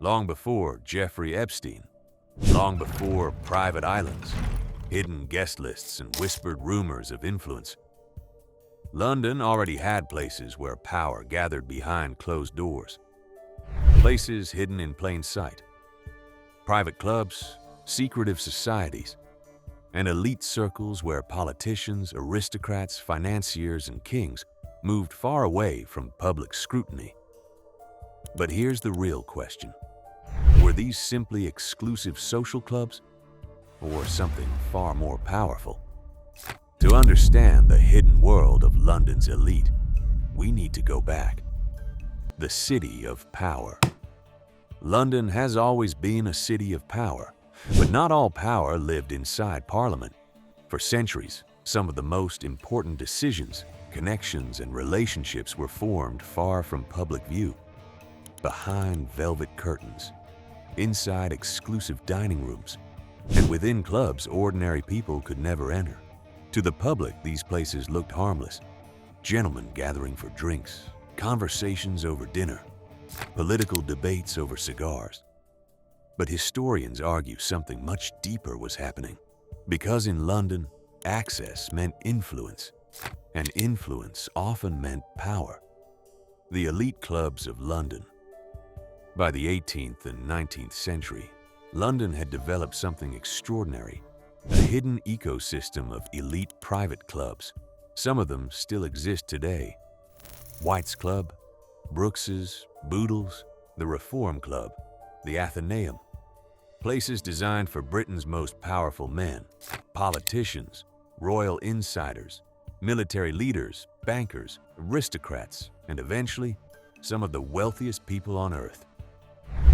long before Jeffrey Epstein, long before private islands, hidden guest lists, and whispered rumors of influence. London already had places where power gathered behind closed doors, places hidden in plain sight. Private clubs, secretive societies, and elite circles where politicians, aristocrats, financiers, and kings moved far away from public scrutiny. But here's the real question. Were these simply exclusive social clubs, or something far more powerful? To understand the hidden world of London's elite, we need to go back. The city of power. London has always been a city of power, but not all power lived inside Parliament. For centuries, some of the most important decisions, connections, and relationships were formed far from public view, behind velvet curtains, inside exclusive dining rooms, and within clubs ordinary people could never enter. To the public, these places looked harmless. Gentlemen gathering for drinks, conversations over dinner, political debates over cigars. But historians argue something much deeper was happening. Because in London, access meant influence, and influence often meant power. The elite clubs of London. By the 18th and 19th century, London had developed something extraordinary, a hidden ecosystem of elite private clubs. Some of them still exist today. White's Club, Brooks's, Boodle's, the Reform Club, the Athenaeum. Places designed for Britain's most powerful men, politicians, royal insiders, military leaders, bankers, aristocrats, and eventually, some of the wealthiest people on earth.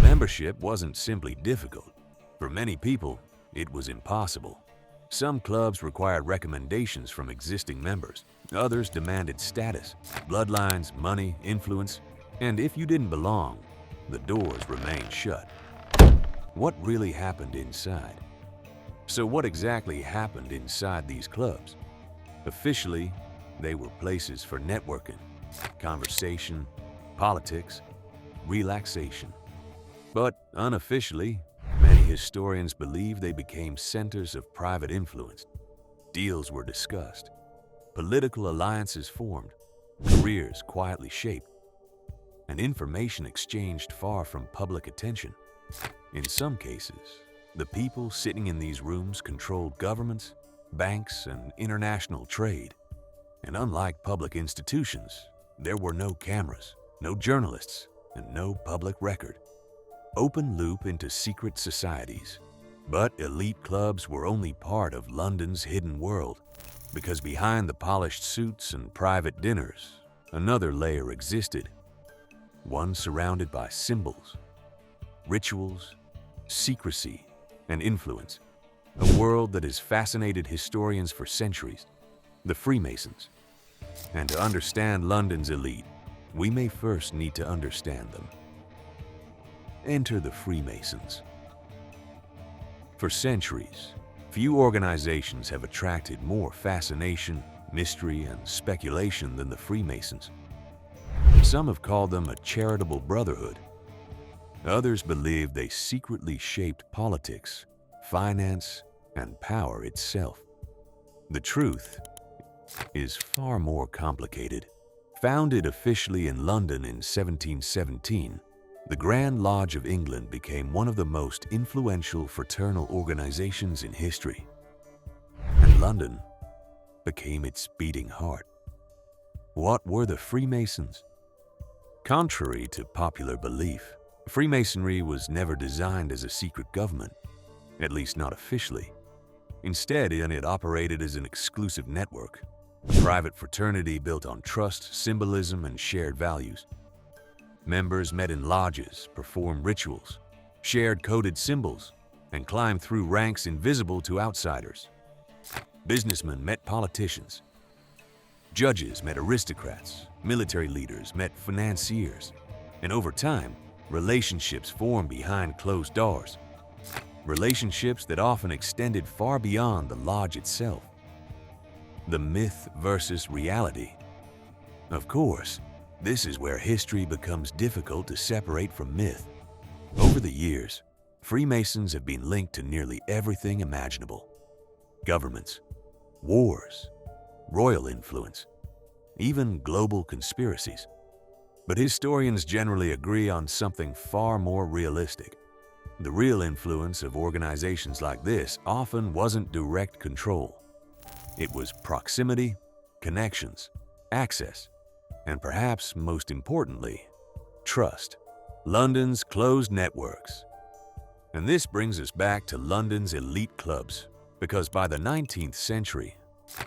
Membership wasn't simply difficult. For many people, it was impossible. Some clubs required recommendations from existing members. Others demanded status, bloodlines, money, influence, and if you didn't belong, the doors remained shut. What really happened inside? So what exactly happened inside these clubs? Officially, they were places for networking, conversation, politics, relaxation. But unofficially, many historians believe they became centers of private influence. Deals were discussed, political alliances formed, careers quietly shaped, and information exchanged far from public attention. In some cases, the people sitting in these rooms controlled governments, banks, and international trade. And unlike public institutions, there were no cameras, no journalists, and no public record. Open loop into secret societies. But elite clubs were only part of London's hidden world, because behind the polished suits and private dinners, another layer existed. One surrounded by symbols, rituals, secrecy, and influence. A world that has fascinated historians for centuries, the Freemasons. And to understand London's elite, we may first need to understand them. Enter the Freemasons. For centuries, few organizations have attracted more fascination, mystery, and speculation than the Freemasons. Some have called them a charitable brotherhood. Others believe they secretly shaped politics, finance, and power itself. The truth is far more complicated. Founded officially in London in 1717, the Grand Lodge of England became one of the most influential fraternal organizations in history. And London became its beating heart. What were the Freemasons? Contrary to popular belief, Freemasonry was never designed as a secret government, at least not officially. Instead, it operated as an exclusive network, a private fraternity built on trust, symbolism, and shared values. Members met in lodges, performed rituals, shared coded symbols, and climbed through ranks invisible to outsiders. Businessmen met politicians. Judges met aristocrats. Military leaders met financiers. And over time, relationships formed behind closed doors. Relationships that often extended far beyond the lodge itself. The myth versus reality. Of course, this is where history becomes difficult to separate from myth. Over the years, Freemasons have been linked to nearly everything imaginable. Governments, wars, royal influence, even global conspiracies. But historians generally agree on something far more realistic. The real influence of organizations like this often wasn't direct control. It was proximity, connections, access, and perhaps most importantly, trust. London's closed networks. And this brings us back to London's elite clubs, because by the 19th century,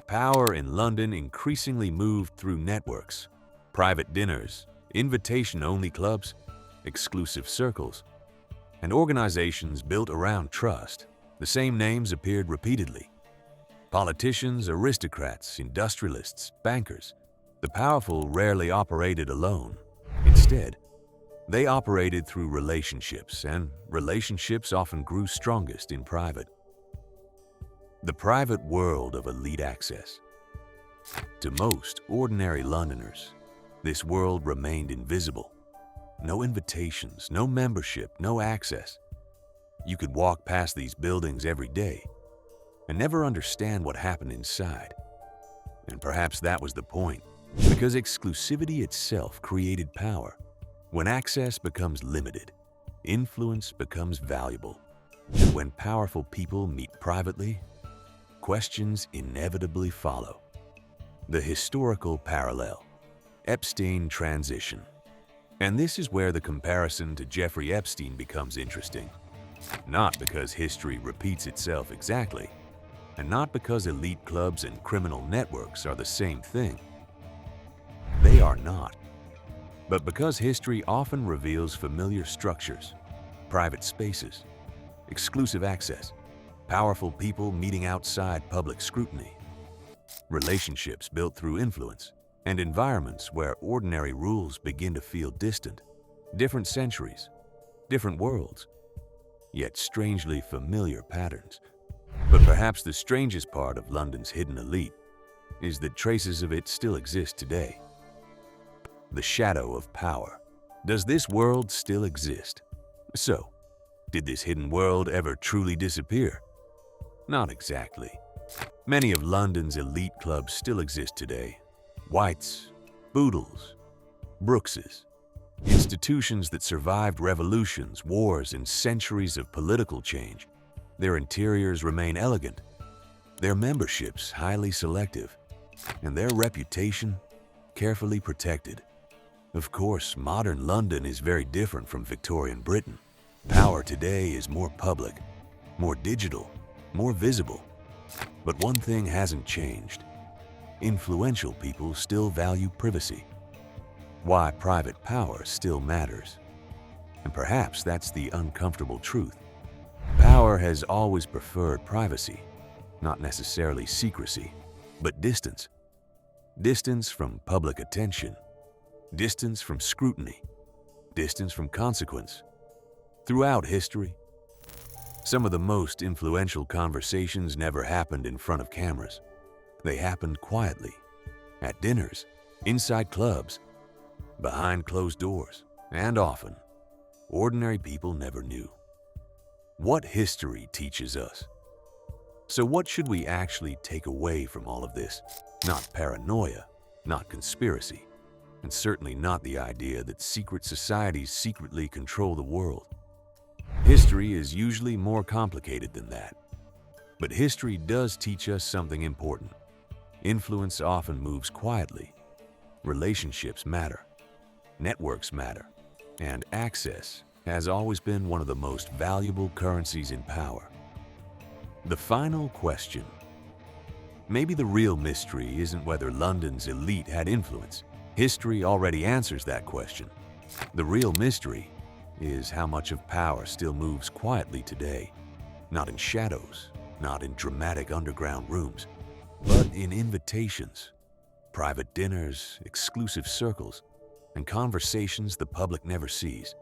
power in London increasingly moved through networks, private dinners, invitation-only clubs, exclusive circles, and organizations built around trust. The same names appeared repeatedly. Politicians, aristocrats, industrialists, bankers. The powerful rarely operated alone. Instead, they operated through relationships, and relationships often grew strongest in private. The private world of elite access. To most ordinary Londoners, this world remained invisible. No invitations, no membership, no access. You could walk past these buildings every day and never understand what happened inside. And perhaps that was the point, because exclusivity itself created power. When access becomes limited, influence becomes valuable. And when powerful people meet privately, questions inevitably follow. The historical parallel. Epstein transition. And this is where the comparison to Jeffrey Epstein becomes interesting. Not because history repeats itself exactly, and not because elite clubs and criminal networks are the same thing. They are not. But because history often reveals familiar structures, private spaces, exclusive access, powerful people meeting outside public scrutiny, relationships built through influence, and environments where ordinary rules begin to feel distant. Different centuries, different worlds, yet strangely familiar patterns. But perhaps the strangest part of London's hidden elite is that traces of it still exist today. The shadow of power. Does this world still exist? So, did this hidden world ever truly disappear? Not exactly. Many of London's elite clubs still exist today. Whites, Boodles, Brookses. Institutions that survived revolutions, wars, and centuries of political change. Their interiors remain elegant, their memberships highly selective, and their reputation carefully protected. Of course, modern London is very different from Victorian Britain. Power today is more public, more digital, more visible. But one thing hasn't changed. Influential people still value privacy. Why private power still matters. And perhaps that's the uncomfortable truth. Power has always preferred privacy, not necessarily secrecy, but distance. Distance from public attention, distance from scrutiny, distance from consequence. Throughout history, some of the most influential conversations never happened in front of cameras. They happened quietly, at dinners, inside clubs, behind closed doors, and often, ordinary people never knew. What history teaches us. So what should we actually take away from all of this? Not paranoia, not conspiracy, and certainly not the idea that secret societies secretly control the world. History is usually more complicated than that. But history does teach us something important. Influence often moves quietly. Relationships matter. Networks matter. And access has always been one of the most valuable currencies in power. The final question. Maybe the real mystery isn't whether London's elite had influence. History already answers that question. The real mystery is how much of power still moves quietly today. Not in shadows, not in dramatic underground rooms, but in invitations, private dinners, exclusive circles, and conversations the public never sees.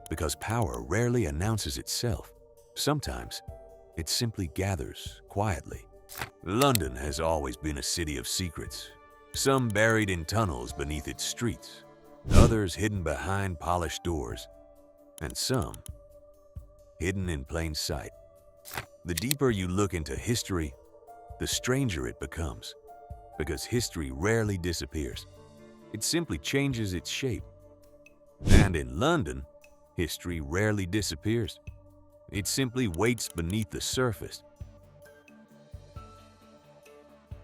Because power rarely announces itself. Sometimes, it simply gathers quietly. London has always been a city of secrets, some buried in tunnels beneath its streets, others hidden behind polished doors, and some hidden in plain sight. The deeper you look into history, the stranger it becomes, because history rarely disappears. It simply changes its shape. And in London, history rarely disappears. It simply waits beneath the surface,